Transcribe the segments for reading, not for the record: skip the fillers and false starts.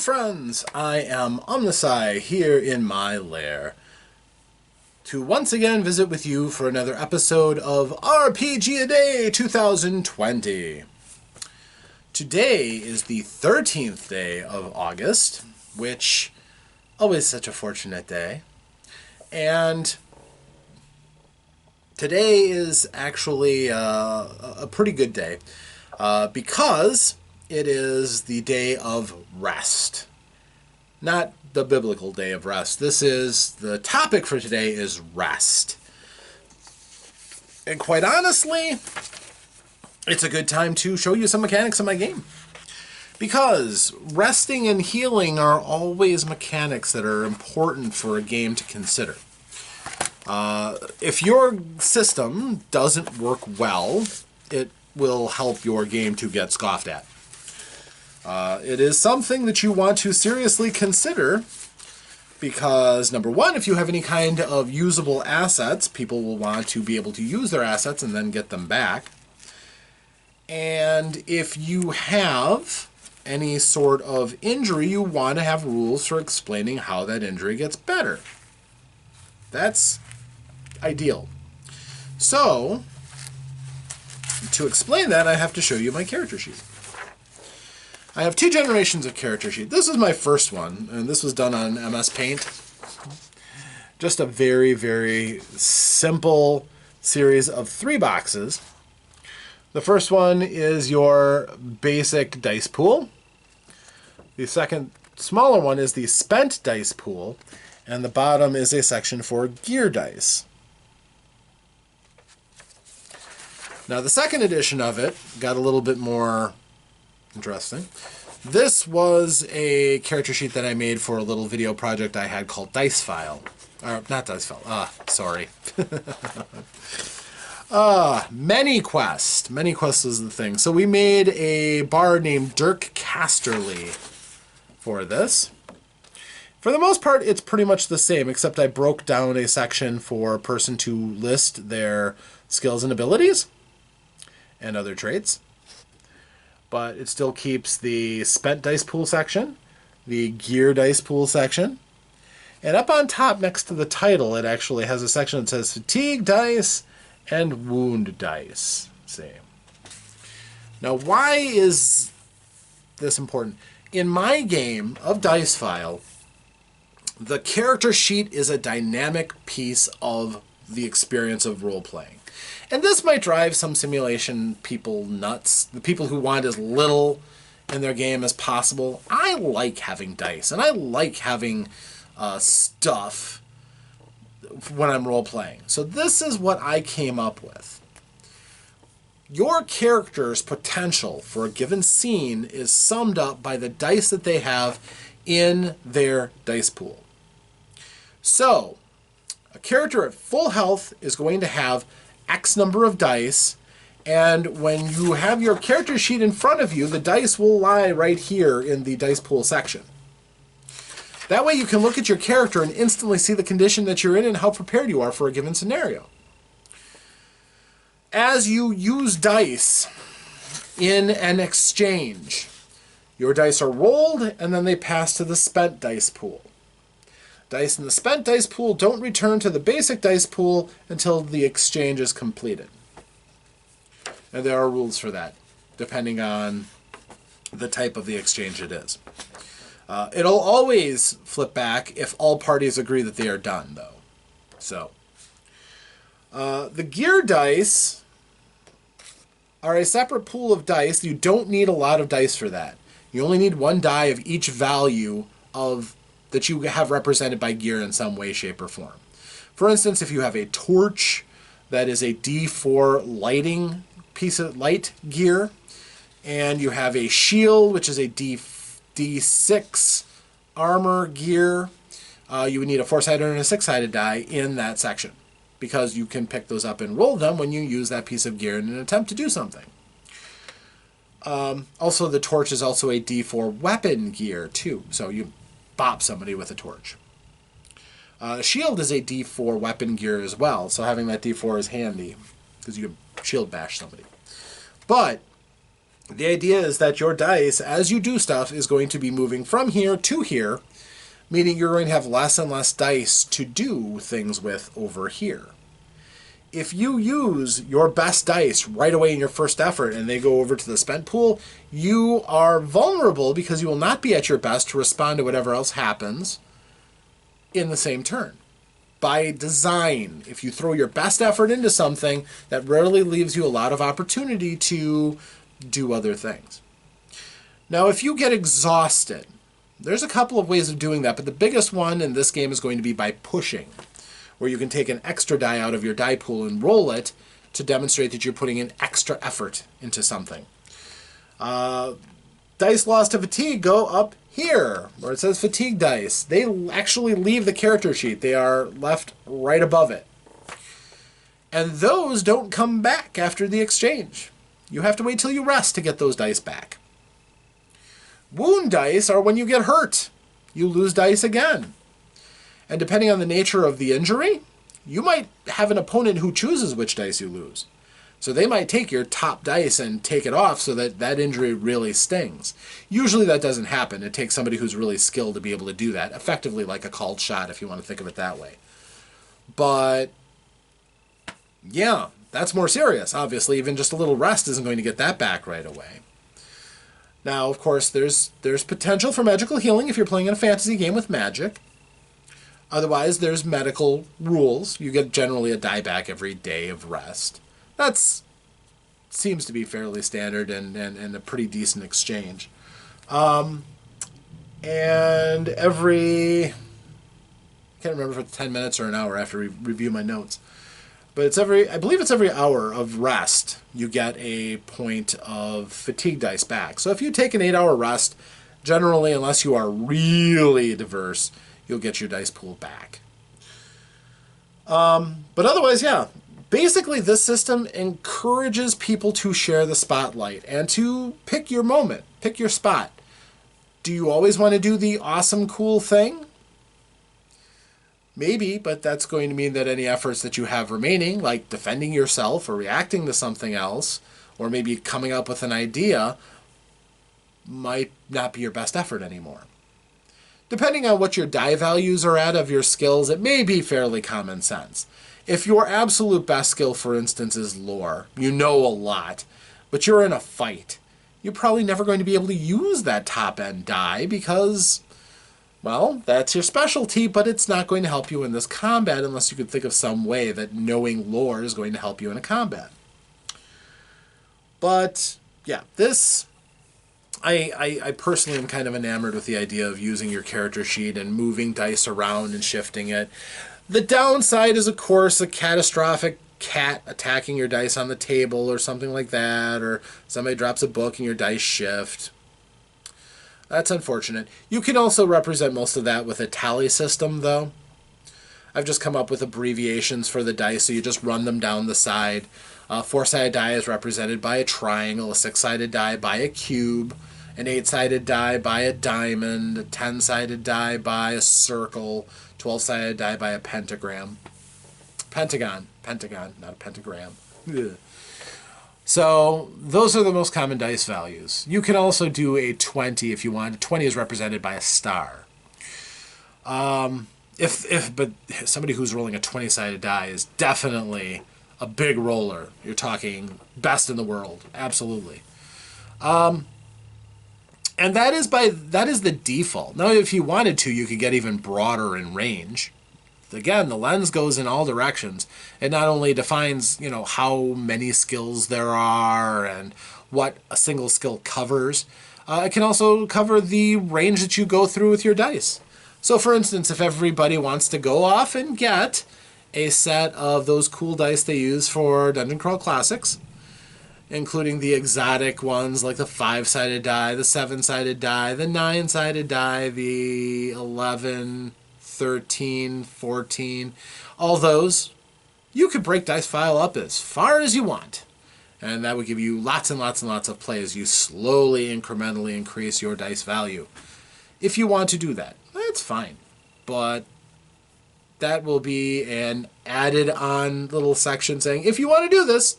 friends, I am OmnusI here in my lair to once again visit with you for another episode of RPGaDay 2020. Today is the 13th day of August, which always such a fortunate day, and today is actually a pretty good day because it is the day of rest. Not the biblical day of rest. The topic for today is rest. And quite honestly, it's a good time to show you some mechanics in my game. Because resting and healing are always mechanics that are important for a game to consider. If your system doesn't work well, it will help your game to get scoffed at. It is something that you want to seriously consider because, number one, if you have any kind of usable assets, people will want to be able to use their assets and then get them back. And if you have any sort of injury, you want to have rules for explaining how that injury gets better. That's ideal. So, to explain that, I have to show you my character sheet. I have two generations of character sheet. This is my first one, and this was done on MS Paint. Just a very, very simple series of 3 boxes. The first one is your basic dice pool. The second, smaller one is the spent dice pool, and the bottom is a section for gear dice. Now, the second edition of it got a little bit more interesting. This was a character sheet that I made for a little video project I had called Dice File. Or, not Dice File. Sorry. Many Quest. Many Quest was the thing. So we made a bard named Dirk Casterly for this. For the most part, it's pretty much the same, except I broke down a section for a person to list their skills and abilities and other traits. But it still keeps the spent dice pool section, the gear dice pool section, and up on top next to the title it actually has a section that says fatigue dice and wound dice. See. Now, why is this important? In my game of Dice File, the character sheet is a dynamic piece of the experience of role-playing. And this might drive some simulation people nuts, the people who want as little in their game as possible. I like having dice, and I like having stuff when I'm role-playing. So this is what I came up with. Your character's potential for a given scene is summed up by the dice that they have in their dice pool. So, a character at full health is going to have X number of dice, and when you have your character sheet in front of you, the dice will lie right here in the dice pool section. That way you can look at your character and instantly see the condition that you're in and how prepared you are for a given scenario. As you use dice in an exchange, your dice are rolled and then they pass to the spent dice pool. Dice in the spent dice pool don't return to the basic dice pool until the exchange is completed. And there are rules for that, depending on the type of the exchange it is. It'll always flip back if all parties agree that they are done, though. So, the gear dice are a separate pool of dice. You don't need a lot of dice for that. You only need 1 die of each value of that you have represented by gear in some way, shape, or form. For instance, if you have a torch that is a D4 lighting piece of light gear, and you have a shield, which is a D6 armor gear, you would need a 4-sided and a 6-sided die in that section, because you can pick those up and roll them when you use that piece of gear in an attempt to do something. Also, the torch is also a D4 weapon gear, too, so you bop somebody with a torch. Shield is a D4 weapon gear as well, so having that D4 is handy, because you can shield bash somebody. But The idea is that your dice, as you do stuff, is going to be moving from here to here, meaning you're going to have less and less dice to do things with over here. If you use your best dice right away in your first effort and they go over to the spent pool, you are vulnerable because you will not be at your best to respond to whatever else happens in the same turn. By design, if you throw your best effort into something, that rarely leaves you a lot of opportunity to do other things. Now, if you get exhausted, there's a couple of ways of doing that, but the biggest one in this game is going to be by pushing, where you can take an extra die out of your die pool and roll it to demonstrate that you're putting an extra effort into something. Dice lost to fatigue go up here, where it says fatigue dice. They actually leave the character sheet. They are left right above it. And those don't come back after the exchange. You have to wait till you rest to get those dice back. Wound dice are when you get hurt. You lose dice again. And depending on the nature of the injury, you might have an opponent who chooses which dice you lose. So they might take your top dice and take it off so that that injury really stings. Usually that doesn't happen. It takes somebody who's really skilled to be able to do that, effectively like a called shot if you want to think of it that way. But yeah, that's more serious. Obviously, even just a little rest isn't going to get that back right away. Now, of course, there's potential for magical healing if you're playing in a fantasy game with magic. Otherwise, there's medical rules. You get generally a die back every day of rest. That seems to be fairly standard and a pretty decent exchange. And every... I can't remember if it's 10 minutes or an hour after we review my notes. But I believe it's every hour of rest you get a point of fatigue dice back. So if you take an 8-hour rest, generally, unless you are really diverse, you'll get your dice pool back. But otherwise, yeah. Basically, this system encourages people to share the spotlight and to pick your moment, pick your spot. Do you always want to do the awesome, cool thing? Maybe, but that's going to mean that any efforts that you have remaining, like defending yourself or reacting to something else, or maybe coming up with an idea, might not be your best effort anymore. Depending on what your die values are at of your skills, it may be fairly common sense. If your absolute best skill, for instance, is lore, you know a lot, but you're in a fight, you're probably never going to be able to use that top-end die because, well, that's your specialty, but it's not going to help you in this combat unless you could think of some way that knowing lore is going to help you in a combat. But, yeah, this... I personally am kind of enamored with the idea of using your character sheet and moving dice around and shifting it. The downside is, of course, a catastrophic cat attacking your dice on the table or something like that, or somebody drops a book and your dice shift. That's unfortunate. You can also represent most of that with a tally system, though. I've just come up with abbreviations for the dice, so you just run them down the side. A 4-sided die is represented by a triangle, a 6-sided die by a cube, an 8-sided die by a diamond, a 10-sided die by a circle, 12-sided die by a pentagram. Pentagon, not a pentagram. Ugh. So those are the most common dice values. You can also do a 20 if you want. 20 is represented by a star. But somebody who's rolling a 20-sided die is definitely a big roller. You're talking best in the world, absolutely. And that is the default. Now, if you wanted to, you could get even broader in range. Again, the lens goes in all directions. It not only defines, how many skills there are and what a single skill covers. It can also cover the range that you go through with your dice. So, for instance, if everybody wants to go off and get a set of those cool dice they use for Dungeon Crawl Classics, including the exotic ones like the 5-sided die, the 7-sided die, the 9-sided die, the 11, 13, 14, all those, you could break Dice File up as far as you want. And that would give you lots and lots and lots of play as you slowly, incrementally increase your dice value. If you want to do that, that's fine. But that will be an added on little section saying, if you want to do this,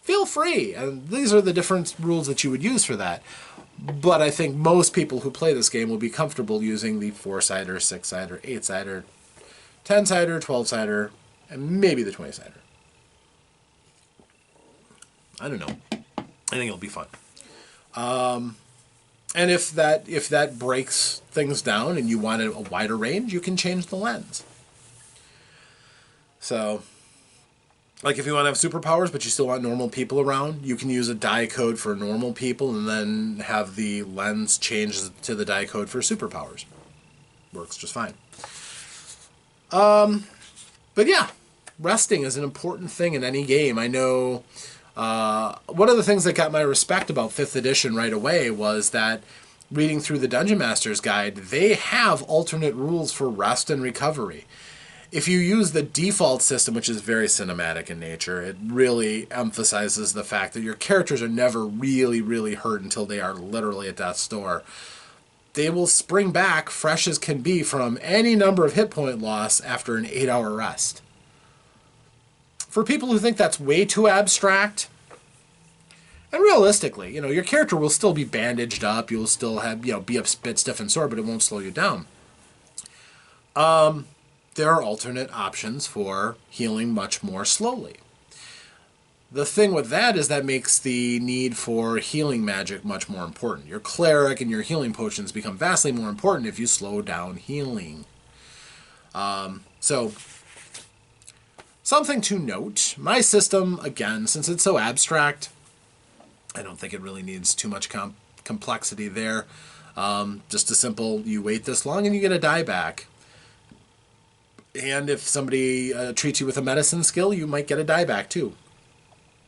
feel free. And these are the different rules that you would use for that. But I think most people who play this game will be comfortable using the 4-sider, 6-sider, 8-sider, 10-sider, 12-sider, and maybe the 20-sider. I don't know. I think it'll be fun. And if that breaks things down and you want a wider range, you can change the lens. So, like if you want to have superpowers but you still want normal people around, you can use a die code for normal people and then have the lens change to the die code for superpowers. Works just fine. But yeah, resting is an important thing in any game. I know one of the things that got my respect about 5th edition right away was that reading through the Dungeon Master's Guide, they have alternate rules for rest and recovery. If you use the default system, which is very cinematic in nature, it really emphasizes the fact that your characters are never really, really hurt until they are literally at death's door. They will spring back fresh as can be from any number of hit point loss after an 8-hour rest. For people who think that's way too abstract, and realistically, your character will still be bandaged up, you'll still have, be a bit stiff and sore, but it won't slow you down. There are alternate options for healing much more slowly. The thing with that is that makes the need for healing magic much more important. Your cleric and your healing potions become vastly more important if you slow down healing. So, something to note, my system, again, since it's so abstract, I don't think it really needs too much complexity there. Just a simple, you wait this long and you get a die back. And if somebody treats you with a medicine skill, you might get a die back too.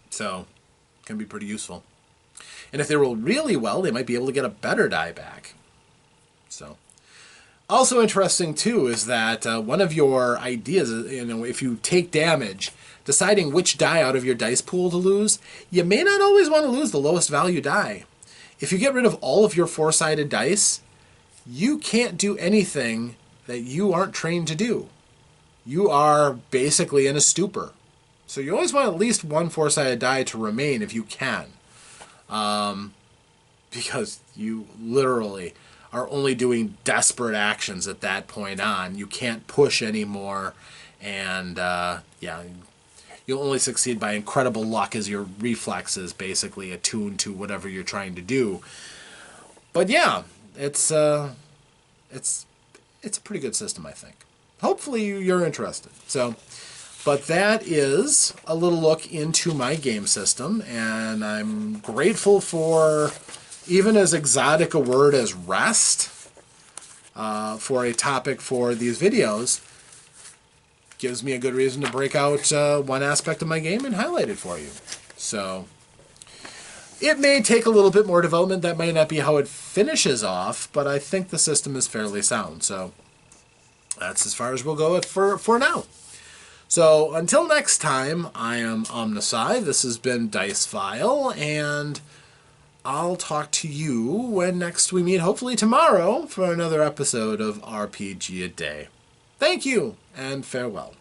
So, it can be pretty useful. And if they roll really well, they might be able to get a better die back. So, also interesting too is that one of your ideas, if you take damage, deciding which die out of your dice pool to lose, you may not always want to lose the lowest value die. If you get rid of all of your 4-sided dice, you can't do anything that you aren't trained to do. You are basically in a stupor. So you always want at least one 4-sided die to remain if you can. Because you literally are only doing desperate actions at that point on. You can't push anymore. And you'll only succeed by incredible luck as your reflexes basically attune to whatever you're trying to do. But yeah, it's a pretty good system, I think. Hopefully you're interested. So, but that is a little look into my game system, and I'm grateful for even as exotic a word as rest for a topic for these videos. Gives me a good reason to break out one aspect of my game and highlight it for you. So, it may take a little bit more development. That might not be how it finishes off, but I think the system is fairly sound. So, that's as far as we'll go for now. So, until next time, I am OmnusI. This has been Dicefile, and I'll talk to you when next we meet, hopefully tomorrow, for another episode of RPGaDay. Thank you, and farewell.